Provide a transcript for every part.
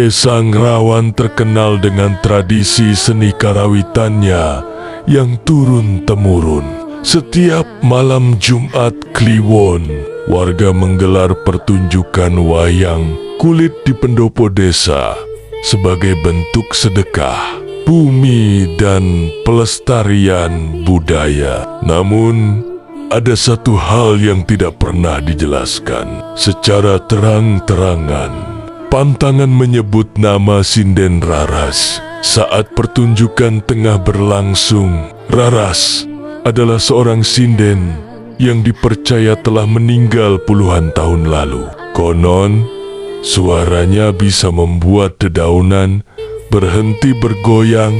Desa Ngrawan terkenal dengan tradisi seni karawitannya yang turun-temurun. Setiap malam Jumat Kliwon, warga menggelar pertunjukan wayang kulit di pendopo desa sebagai bentuk sedekah bumi dan pelestarian budaya. Namun, ada satu hal yang tidak pernah dijelaskan secara terang-terangan. Pantangan menyebut nama sinden Raras. Saat pertunjukan tengah berlangsung, Raras adalah seorang sinden yang dipercaya telah meninggal puluhan tahun lalu. Konon, suaranya bisa membuat dedaunan berhenti bergoyang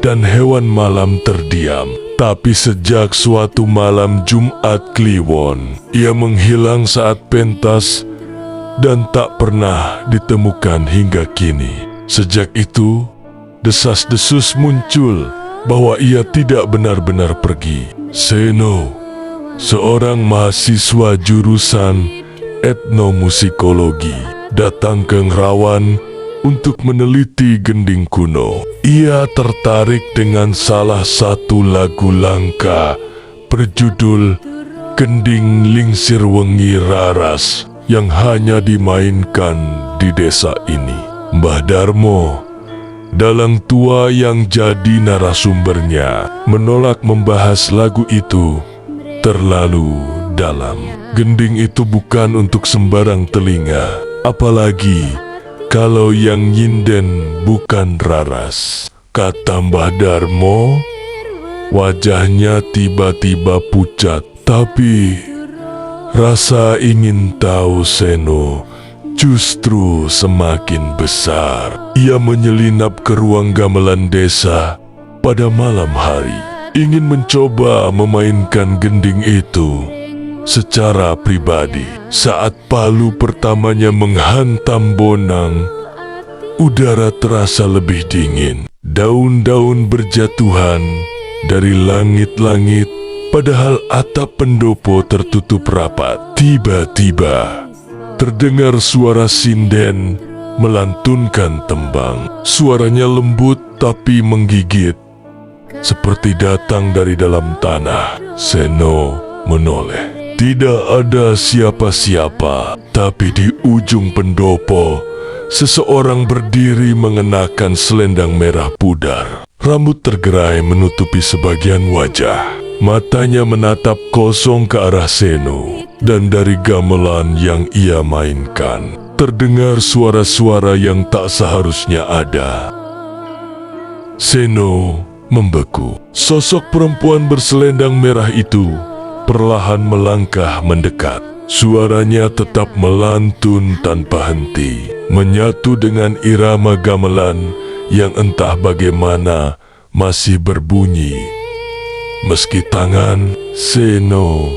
dan hewan malam terdiam. Tapi sejak suatu malam Jumat Kliwon, ia menghilang saat pentas dan tak pernah ditemukan hingga kini. Sejak itu, desas-desus muncul bahwa ia tidak benar-benar pergi. Seno, seorang mahasiswa jurusan etnomusikologi, datang ke Ngrawan untuk meneliti gending kuno. Ia tertarik dengan salah satu lagu langka berjudul Gending Lingsir Wengi Raras yang hanya dimainkan di desa ini. Mbah Darmo, dalang tua yang jadi narasumbernya, menolak membahas lagu itu terlalu dalam. Gending itu bukan untuk sembarang telinga, apalagi kalau yang nyinden bukan Raras, kata Mbah Darmo. Wajahnya tiba-tiba pucat, tapi rasa ingin tahu Seno justru semakin besar. Ia menyelinap ke ruang gamelan desa pada malam hari, ingin mencoba memainkan gending itu secara pribadi. Saat palu pertamanya menghantam bonang, udara terasa lebih dingin. Daun-daun berjatuhan dari langit-langit, padahal atap pendopo tertutup rapat. Tiba-tiba terdengar suara sinden melantunkan tembang. Suaranya lembut tapi menggigit, seperti datang dari dalam tanah. Seno menoleh. Tidak ada siapa-siapa, tapi di ujung pendopo, seseorang berdiri mengenakan selendang merah pudar. Rambut tergerai menutupi sebagian wajah. Matanya menatap kosong ke arah Seno, dan dari gamelan yang ia mainkan terdengar suara-suara yang tak seharusnya ada. Seno membeku. Sosok perempuan berselendang merah itu perlahan melangkah mendekat. Suaranya tetap melantun tanpa henti, menyatu dengan irama gamelan yang entah bagaimana masih berbunyi. Meski tangan Seno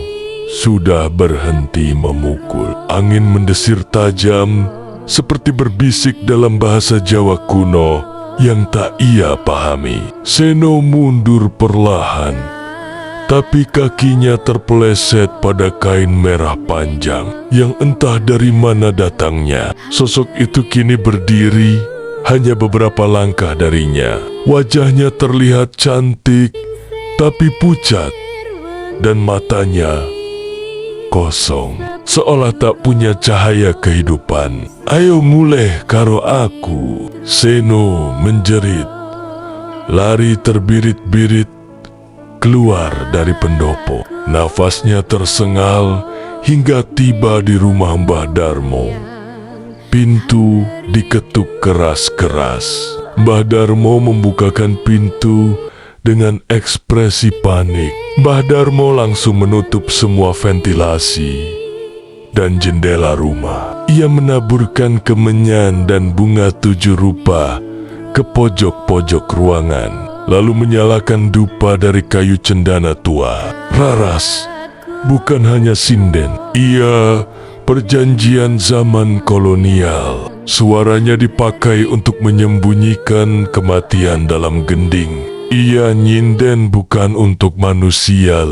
sudah berhenti memukul. Angin mendesir tajam seperti berbisik dalam bahasa Jawa kuno yang tak ia pahami. Seno mundur perlahan, tapi kakinya terpeleset pada kain merah panjang yang entah dari mana datangnya. Sosok itu kini berdiri hanya beberapa langkah darinya. Wajahnya terlihat cantik tapi pucat, dan matanya kosong, seolah tak punya cahaya kehidupan. Ayo muleh karo aku, Seno menjerit. Lari terbirit-birit keluar dari pendopo. Nafasnya tersengal hingga tiba di rumah Mbah Darmo. Pintu diketuk keras-keras. Mbah Darmo membukakan pintu dengan ekspresi panik. Mbah Darmo langsung menutup semua ventilasi dan jendela rumah. Ia menaburkan kemenyan dan bunga 7 rupa ke pojok-pojok ruangan, lalu menyalakan dupa dari kayu cendana tua. Raras bukan hanya sinden, ia perjanjian zaman kolonial. Suaranya dipakai untuk menyembunyikan kematian dalam gending. Ia nyinden bukan untuk manusia,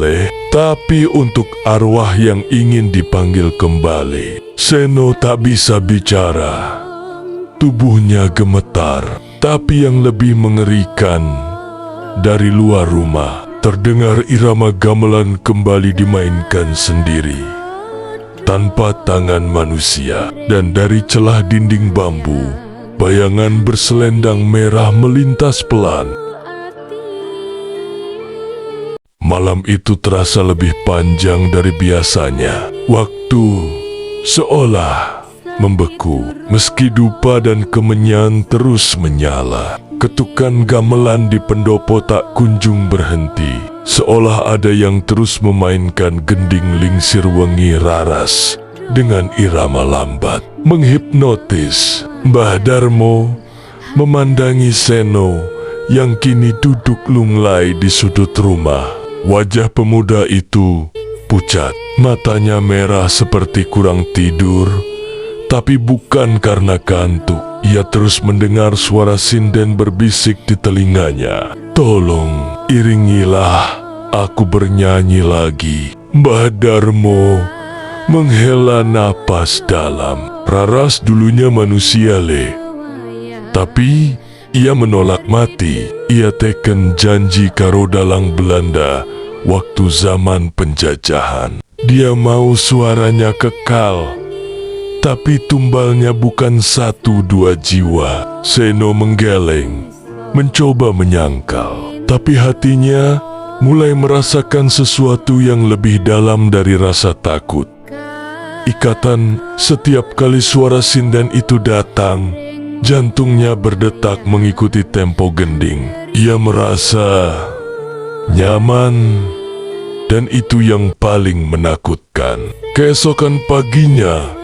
tapi untuk arwah yang ingin dipanggil kembali. Seno tak bisa bicara. Tubuhnya gemetar, tapi yang lebih mengerikan, dari luar rumah terdengar irama gamelan kembali dimainkan sendiri, tanpa tangan manusia. Dan dari celah dinding bambu, bayangan berselendang merah melintas pelan. Malam itu terasa lebih panjang dari biasanya. Waktu seolah membeku, meski dupa dan kemenyan terus menyala. Ketukan gamelan di pendopo tak kunjung berhenti, seolah ada yang terus memainkan gending lingsir wengi Raras dengan irama lambat, menghipnotis. Mbah Darmo memandangi Seno yang kini duduk lunglai di sudut rumah. Wajah pemuda itu pucat, matanya merah seperti kurang tidur. Tapi bukan karena kantuk, ia terus mendengar suara sinden berbisik di telinganya. "Tolong, iringilah aku bernyanyi lagi." Mbah Darmo menghela napas dalam. Raras dulunya manusia, tapi ia menolak mati. Ia teken janji karo dalang Belanda waktu zaman penjajahan. Dia mau suaranya kekal, tapi tumbalnya bukan 1-2 jiwa. Seno menggeleng, mencoba menyangkal, tapi hatinya mulai merasakan sesuatu yang lebih dalam dari rasa takut. Ikatan setiap kali suara sinden itu datang, jantungnya berdetak mengikuti tempo gending. Ia merasa nyaman, dan itu yang paling menakutkan. Keesokan paginya,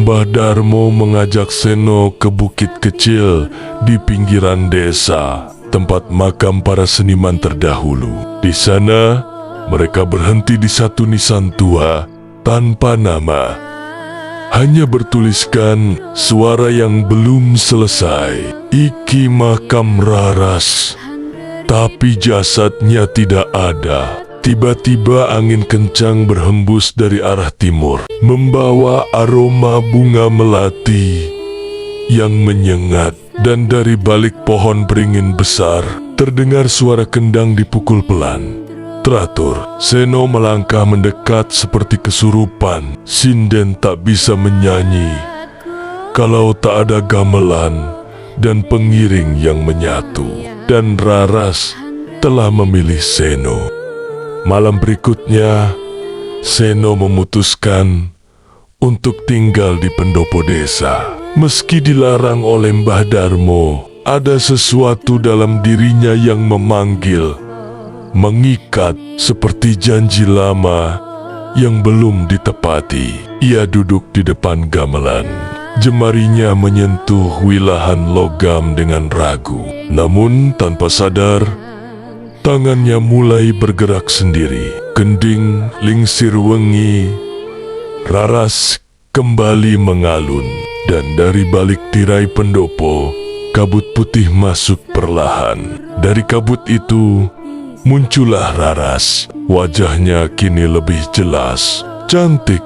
Mbah Darmo mengajak Seno ke bukit kecil di pinggiran desa, tempat makam para seniman terdahulu. Di sana, mereka berhenti di satu nisan tua tanpa nama. Hanya bertuliskan suara yang belum selesai, "Iki makam Raras." Tapi jasadnya tidak ada. Tiba-tiba angin kencang berhembus dari arah timur, membawa aroma bunga melati yang menyengat. Dan dari balik pohon beringin besar, terdengar suara kendang dipukul pelan. Teratur, Seno melangkah mendekat seperti kesurupan. Sinden tak bisa menyanyi kalau tak ada gamelan dan pengiring yang menyatu. Dan Raras telah memilih Seno. Malam berikutnya, Seno memutuskan untuk tinggal di pendopo desa. Meski dilarang oleh Mbah Darmo, ada sesuatu dalam dirinya yang memanggil, mengikat seperti janji lama yang belum ditepati. Ia duduk di depan gamelan. Jemarinya menyentuh wilahan logam dengan ragu. Namun tanpa sadar, tangannya mulai bergerak sendiri. Gending lingsir wengi Raras kembali mengalun, dan dari balik tirai pendopo, kabut putih masuk perlahan. Dari kabut itu muncullah Raras. Wajahnya kini lebih jelas, cantik,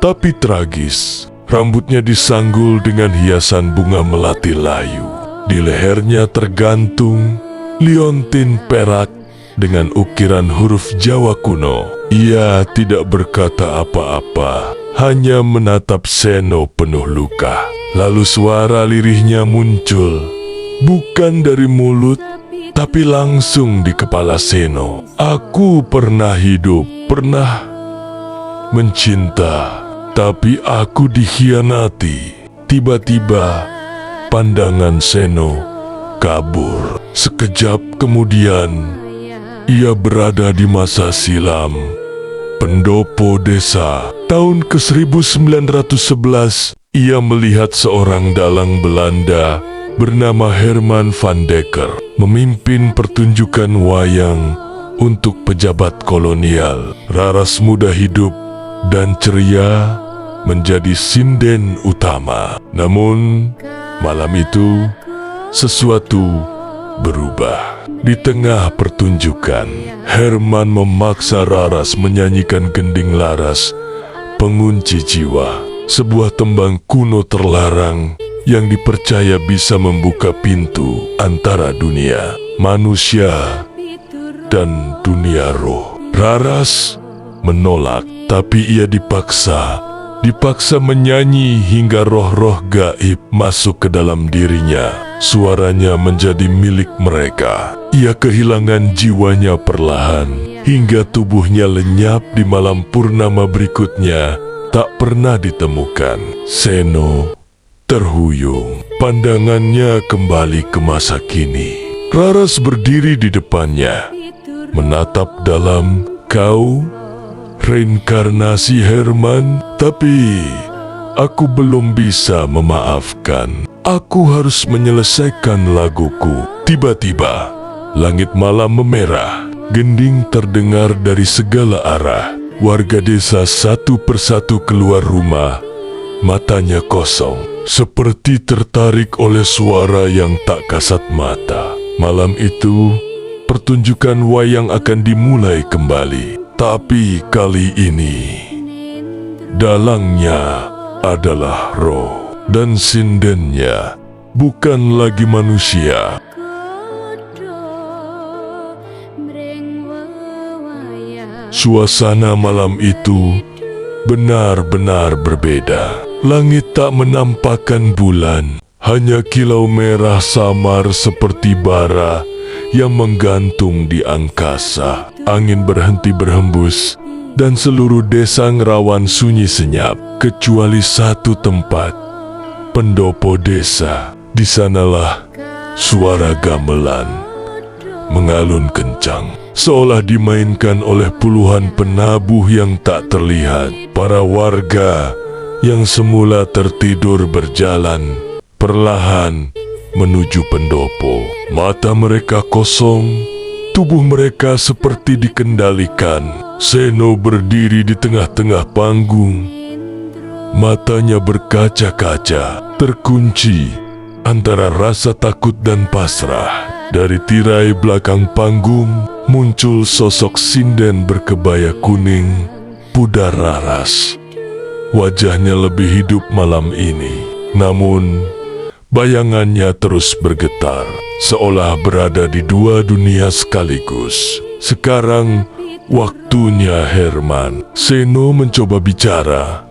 tapi tragis. Rambutnya disanggul dengan hiasan bunga melati layu. Di lehernya tergantung liontin perak dengan ukiran huruf Jawa kuno. Ia tidak berkata apa-apa, hanya menatap Seno penuh luka. Lalu suara lirihnya muncul, bukan dari mulut, tapi langsung di kepala Seno. "Aku pernah hidup, pernah mencinta, tapi aku dikhianati." Tiba-tiba pandangan Seno kabur. Sekejap kemudian, ia berada di masa silam. Pendopo desa. Tahun ke-1911, ia melihat seorang dalang Belanda bernama Herman van Dekker memimpin pertunjukan wayang untuk pejabat kolonial. Raras muda hidup dan ceria menjadi sinden utama. Namun, malam itu sesuatu berubah. Di tengah pertunjukan, Herman memaksa Raras menyanyikan gending laras, pengunci jiwa, sebuah tembang kuno terlarang yang dipercaya bisa membuka pintu antara dunia manusia dan dunia roh. Raras menolak, tapi ia dipaksa menyanyi hingga roh-roh gaib masuk ke dalam dirinya. Suaranya menjadi milik mereka. Ia kehilangan jiwanya perlahan hingga tubuhnya lenyap di malam purnama berikutnya, tak pernah ditemukan. Seno terhuyung, pandangannya kembali ke masa kini. Raras berdiri di depannya, menatap dalam. Kau reinkarnasi Herman, tapi aku belum bisa memaafkan. Aku harus menyelesaikan laguku. Tiba-tiba, langit malam memerah. Gending terdengar dari segala arah. Warga desa satu persatu keluar rumah. Matanya kosong, seperti tertarik oleh suara yang tak kasat mata. Malam itu, pertunjukan wayang akan dimulai kembali. Tapi kali ini, dalangnya adalah roh, dan sindennya bukan lagi manusia. Suasana malam itu benar-benar berbeda. Langit tak menampakkan bulan, hanya kilau merah samar seperti bara yang menggantung di angkasa. Angin berhenti berhembus dan seluruh desa ngerawan sunyi senyap, kecuali satu tempat, pendopo desa. Di sanalah suara gamelan mengalun kencang, seolah dimainkan oleh puluhan penabuh yang tak terlihat. Para warga yang semula tertidur berjalan perlahan menuju pendopo. Mata mereka kosong, tubuh mereka seperti dikendalikan. Seno berdiri di tengah-tengah panggung. Matanya berkaca-kaca, terkunci antara rasa takut dan pasrah. Dari tirai belakang panggung muncul sosok sinden berkebaya kuning, pudar Raras. Wajahnya lebih hidup malam ini, namun bayangannya terus bergetar, seolah berada di dua dunia sekaligus. Sekarang waktunya Herman. Seno mencoba bicara,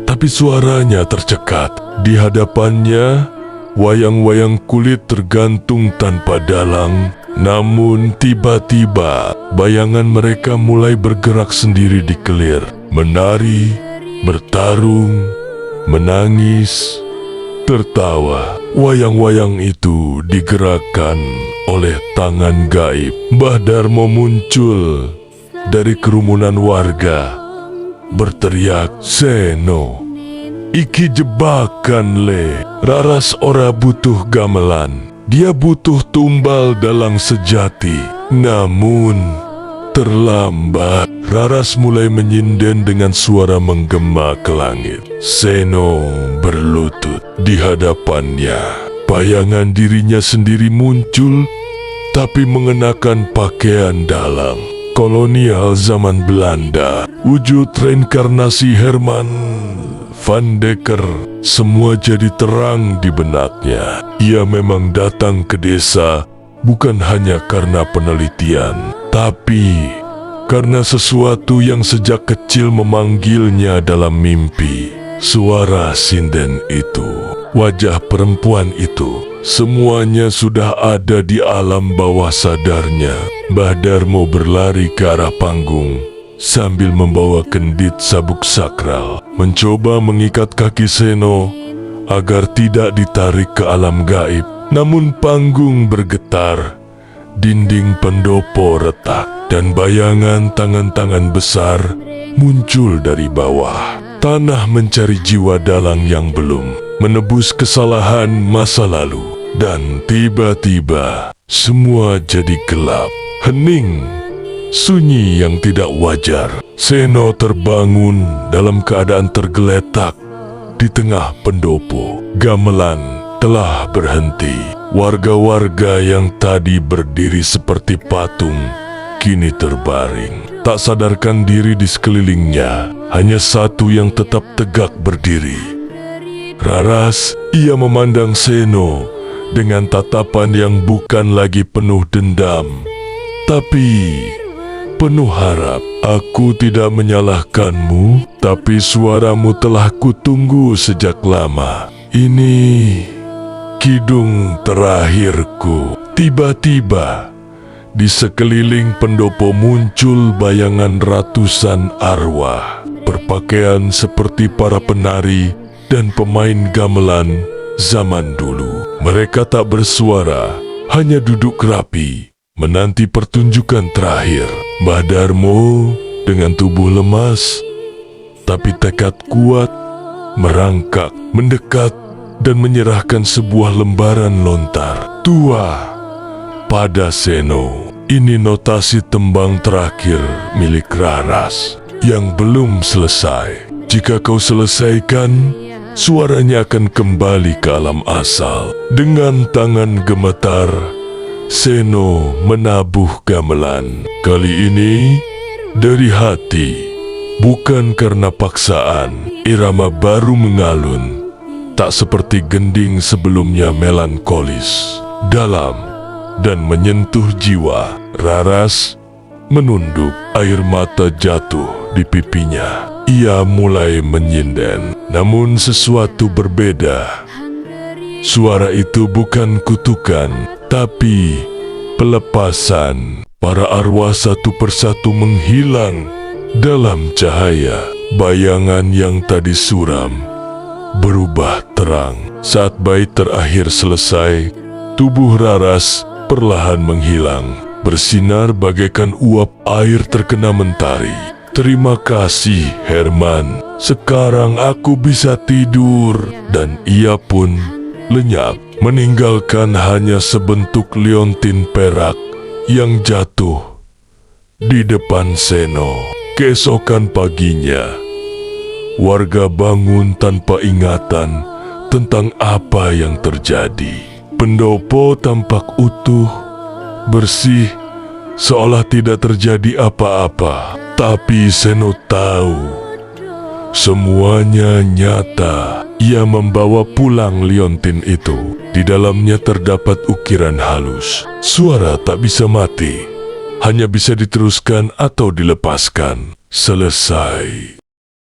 tapi suaranya tercekat. Di hadapannya, wayang-wayang kulit tergantung tanpa dalang. Namun tiba-tiba, bayangan mereka mulai bergerak sendiri di kelir. Menari, bertarung, menangis, tertawa. Wayang-wayang itu digerakkan oleh tangan gaib. Mbah Darmo muncul dari kerumunan warga, berteriak, "Seno, iki jebakan le. Raras ora butuh gamelan, dia butuh tumbal dalang sejati." Namun terlambat. Raras mulai menyinden dengan suara menggema ke langit. Seno berlutut di hadapannya. Bayangan dirinya sendiri muncul, tapi mengenakan pakaian dalang kolonial zaman Belanda. Wujud reinkarnasi Herman van Dekker. Semua jadi terang di benaknya. Ia memang datang ke desa bukan hanya karena penelitian, tapi karena sesuatu yang sejak kecil memanggilnya dalam mimpi. Suara sinden itu, wajah perempuan itu, semuanya sudah ada di alam bawah sadarnya. Mbah Darmo berlari ke arah panggung sambil membawa kendit sabuk sakral, mencoba mengikat kaki Seno agar tidak ditarik ke alam gaib. Namun panggung bergetar, dinding pendopo retak, dan bayangan tangan-tangan besar muncul dari bawah. Tanah mencari jiwa dalang yang belum menebus kesalahan masa lalu. Dan tiba-tiba semua jadi gelap, hening, sunyi yang tidak wajar. Seno terbangun dalam keadaan tergeletak di tengah pendopo. Gamelan telah berhenti. Warga-warga yang tadi berdiri seperti patung kini terbaring, tak sadarkan diri di sekelilingnya. Hanya satu yang tetap tegak berdiri, Raras, ia memandang Seno dengan tatapan yang bukan lagi penuh dendam, tapi penuh harap. Aku tidak menyalahkanmu, tapi suaramu telah kutunggu sejak lama. Ini kidung terakhirku. Tiba-tiba, di sekeliling pendopo muncul bayangan ratusan arwah, berpakaian seperti para penari dan pemain gamelan zaman dulu. Mereka tak bersuara, hanya duduk rapi, menanti pertunjukan terakhir. Mbah Darmo dengan tubuh lemas, tapi tekad kuat, merangkak, mendekat, dan menyerahkan sebuah lembaran lontar. Tua pada Seno, ini notasi tembang terakhir milik Raras yang belum selesai. Jika kau selesaikan, suaranya akan kembali ke alam asal. Dengan tangan gemetar, Seno menabuh gamelan. Kali ini dari hati, bukan karena paksaan. Irama baru mengalun, tak seperti gending sebelumnya melankolis, dalam dan menyentuh jiwa. Raras menunduk, air mata jatuh di pipinya. Ia mulai menyinden, namun sesuatu berbeda. Suara itu bukan kutukan, tapi pelepasan. Para arwah satu persatu menghilang dalam cahaya. Bayangan yang tadi suram berubah terang. Saat bait terakhir selesai, tubuh Raras perlahan menghilang, bersinar bagaikan uap air terkena mentari. Terima kasih, Herman. Sekarang aku bisa tidur. Dan ia pun lenyap, meninggalkan hanya sebentuk liontin perak yang jatuh di depan Seno. Keesokan paginya, warga bangun tanpa ingatan tentang apa yang terjadi. Pendopo tampak utuh, bersih, seolah tidak terjadi apa-apa. Tapi Seno tahu, semuanya nyata. Ia membawa pulang liontin itu. Di dalamnya terdapat ukiran halus. Suara tak bisa mati, hanya bisa diteruskan atau dilepaskan. Selesai.